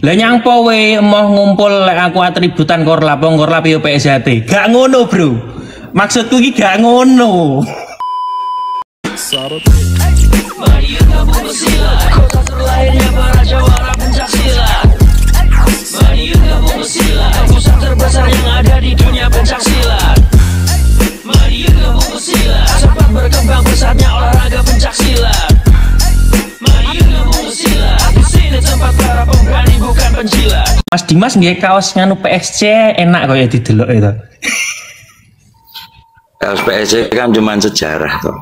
Lah nyangpo we mau ngumpul lek aku atributan korlap yo PSHT. Gak ngono, Bro. Maksudku iki gak ngono. Mari gabung bersilat, kota terlahirnya para jawara pencak silat. Mari gabung bersilat, pusat terbesar yang ada di dunia pencak silat. Mari gabung bersilat, cepat berkembang pesatnya olahraga pencak silat. Mari gabung bersilat, di sini tempat para pemberani bukan penjilat. Mas Dimas nggih kaos nganu PSC enak kok ya didelok itu. Kaos PSC kan cuma sejarah toh.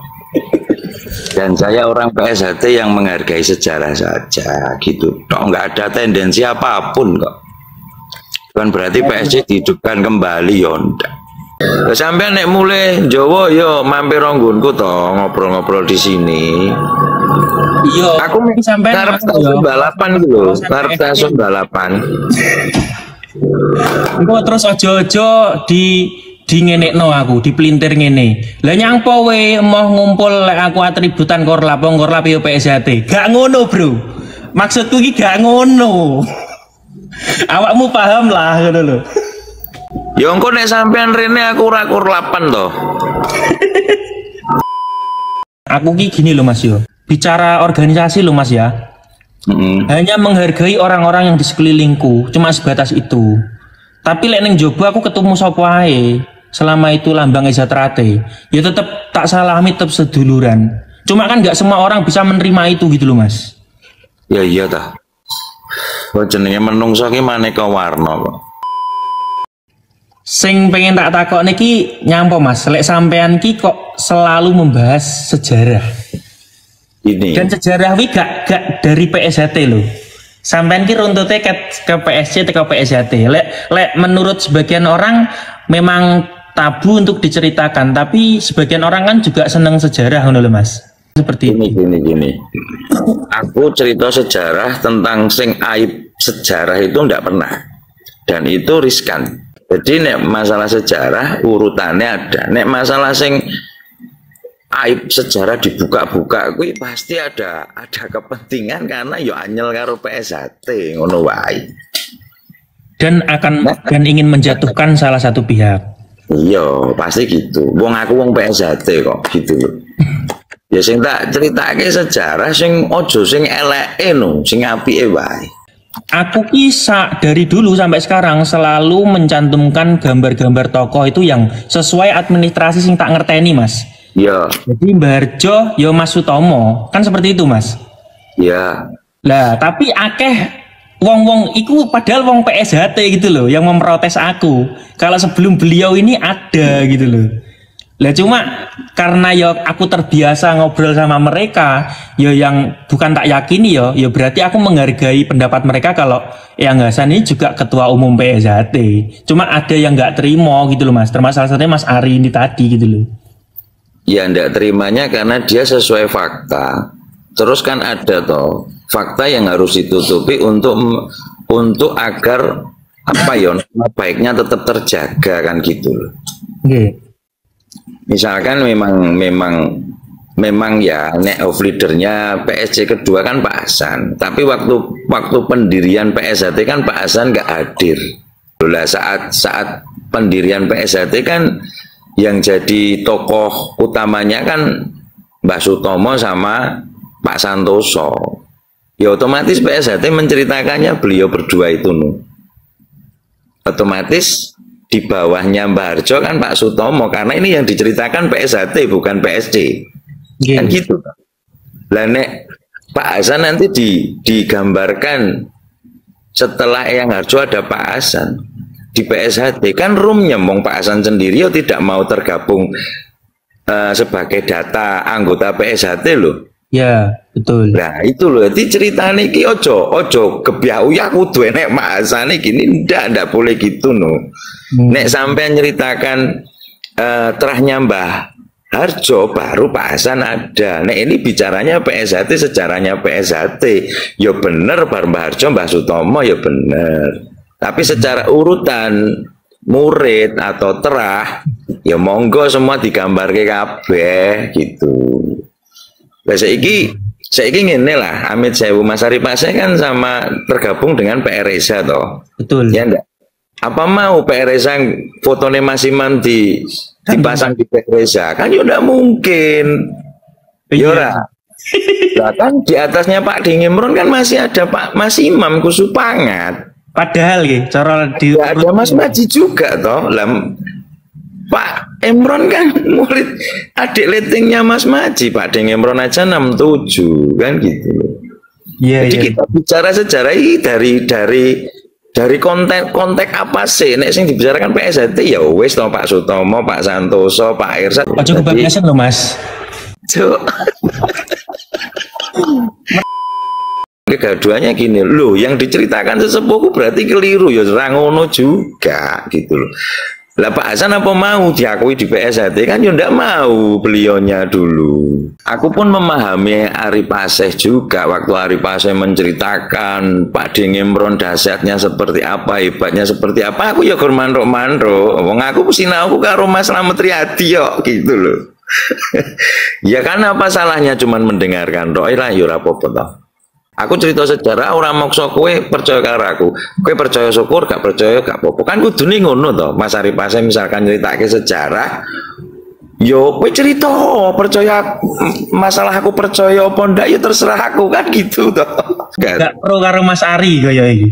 Dan saya orang PSHT yang menghargai sejarah saja gitu. Toh nggak ada tendensi apapun kok. Bukan berarti PSC dihidupkan kembali yonda. Sampai nek mulai Jawa yo mampir ronggunku toh ngobrol-ngobrol di sini. Iya. Aku sampai ngarep stasiun balapan gitu loh. Ngarep stasiun balapan. Engko terus ojo-ojo di ngenekno aku, dipelintir ngene. Lah nyangpo we mau ngumpul lek aku atributan korlap yo PSHT. Gak ngono, Bro. Maksudku iki gak ngono. Awakmu paham lah ngono lho. Ya engko nek sampean rene aku ora korlapan toh. Aku ki gini loh Mas yo. Bicara organisasi loh Mas ya. Hanya menghargai orang-orang yang di sekelilingku, cuma sebatas itu. Tapi lek ning jobo aku ketemu sapa ae. Selama itu lambang Ezatrate, ya tetap tak salami, tetap seduluran. Cuma kan nggak semua orang bisa menerima itu gitu loh Mas. Ya iya dah. Kok jenenge menungso ki maneka warna kok. Sing pengen tak takok niki nyampo Mas, lek sampean ki kok selalu membahas sejarah. Ini. Dan sejarah wi gak dari PSHT loh. Sampean ki runtute ke PSC ke PSHT. Lek menurut sebagian orang memang tabu untuk diceritakan, tapi sebagian orang kan juga seneng sejarah ngono lho Mas. Seperti gini. Aku cerita sejarah tentang sing aib sejarah itu enggak pernah. Dan itu riskan. Jadi nek masalah sejarah urutannya ada. Nek masalah sing aib sejarah dibuka-buka kuwi pasti ada kepentingan karena yo anyel karo PSHT ngono wae. Dan ingin menjatuhkan salah satu pihak. Iya, pasti gitu. Wong aku wong PSHT kok gitu loh. Ya sing tak critake sejarah sing ojo sing eleke no, sing apike wae. Aku kisah dari dulu sampai sekarang selalu mencantumkan gambar-gambar tokoh itu yang sesuai administrasi sing tak ngerteni, Mas. Iya. Jadi Mbah Harjo, yo Mas Sutomo, kan seperti itu, Mas. Iya. Lah, tapi akeh wong-wong iku padahal wong PSHT gitu loh yang memprotes aku. Kalau sebelum beliau ini ada gitu loh. Lah cuma karena ya aku terbiasa ngobrol sama mereka, ya yang bukan tak yakini ya berarti aku menghargai pendapat mereka kalau yang Hasan ini juga ketua umum PSHT. Cuma ada yang nggak terima gitu loh Mas. Termasuk salah satunya Mas Ari ini tadi gitu loh. Ya nggak terimanya karena dia sesuai fakta. Terus kan ada toh fakta yang harus ditutupi untuk agar apa ya baiknya tetap terjaga kan gitu loh. Okay. Misalkan memang ya net of leadernya PSC kedua kan Pak Hasan, tapi waktu pendirian PSHT kan Pak Hasan nggak hadir. Lah saat pendirian PSHT kan yang jadi tokoh utamanya kan Mbah Sutomo sama Pak Santoso. Ya otomatis PSHT menceritakannya beliau berdua itu no. Otomatis di bawahnya Mbah Harjo kan Pak Sutomo karena ini yang diceritakan PSHT bukan PSD. Kan gitu. Lah nek Pak Hasan nanti digambarkan setelah Eyang Harjo ada Pak Hasan di PSHT kan roomnya mong Pak Hasan sendiri ya tidak mau tergabung sebagai data anggota PSHT loh. Ya, betul. Nah, itu loh. Jadi cerita niki ojo kebiau ya kudu enek Pak Hasan gini ndak boleh gitu no. Nek sampai nyeritakan terahnya Mbah Harjo baru Pak Hasan ada. Nek ini bicaranya PSHT sejarahnya PSHT. Ya bener bar Mbah Harjo Mbah Sutomo ya bener. Tapi secara urutan murid atau terah ya monggo semua digambar ke kabeh gitu. Lah saiki Saya ingin lah, Amit Sewu Mas Ari Paseh kan sama tergabung dengan PR Reza toh. Betul. Ya enggak? Apa mau PR Reza fotonya Mas Imam dipasang di PR Reza? Kan ya enggak mungkin. Yora. Nah, kan di atasnya Pak Ding Imron kan masih ada Pak Mas Imam Kusupangat. Padahal ya, cara di Ya, ada Mas Maji juga toh. Lah Pak Imron kan murid adik letingnya Mas Maji, Pak Ding Imron aja 67 kan gitu. Iya, Jadi iya. kita bicara sejarah ini dari konteks apa sih? Nek sing dibicarakan PSHT ya wis toh Pak Sutomo, Pak Santoso, Pak Irsad. Ojo kebablasan loh Mas. Cuk. Kegaduhannya gini loh, yang diceritakan sesepuhku berarti keliru ya, rangono juga gitu loh. Lah Pak Hasan apa mau diakui di PSHT kan ya ndak mau beliaunya dulu. Aku pun memahami Ari Paseh juga waktu Ari Paseh menceritakan Pak Ding Imron dahsyatnya seperti apa, hebatnya seperti apa. Aku ya gur manruk-manruk. Wong aku sinau karo Mas Slamet Riyadi kok gitu loh. Ya kan apa salahnya cuman mendengarkan tok lah ya ora apa-apa toh. Aku cerita sejarah orang maksa kowe percaya karo aku. Kowe percaya syukur, gak percaya gak apa-apa. Kan kudune ngono to. Mas Ari Paseh misalkan nyeritake sejarah, yo kowe cerita percaya masalah aku percaya apa ndak ya terserah aku kan gitu toh. Gak pro karo Mas Ari kaya iki.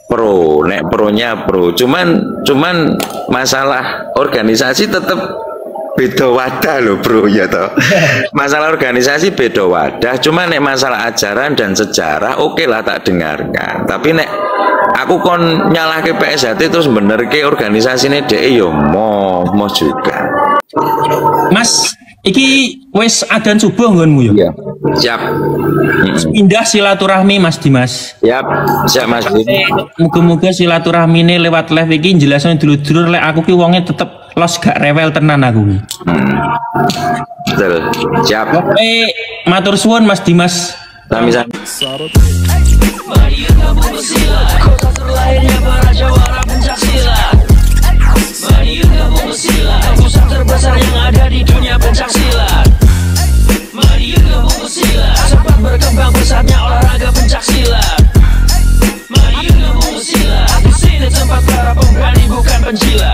Pro, nek pronya pro. Cuman masalah organisasi tetap beda wadah loh bro ya toh. Masalah organisasi beda wadah, cuma nek masalah ajaran dan sejarah oke lah tak dengarkan. Tapi nek aku kon nyalah ke PSHT terus bener ke organisasi ini deh yo mau juga. Mas, iki wis adzan subuh nggonmu yo. Iya. Siap. Indah silaturahmi Mas Dimas. Siap Mas. Muga-muga silaturahmi ini lewat live iki jelasnya dulur-dulur lek aku ki wonge tetep los gak rewel tenan aku. Betul. Siap. Oke, matur suwun Mas Dimas. Sami-sami. Mari kita bersilat, kota terlahirnya para jawara pencaksilat. Mari kita bersilat, pusat terbesar yang ada di dunia pencaksilat. Mari kita bersilat, sempat berkembang pesatnya olahraga pencaksilat. Mari kita bersilat, di sini tempat para pemberani bukan penjilat.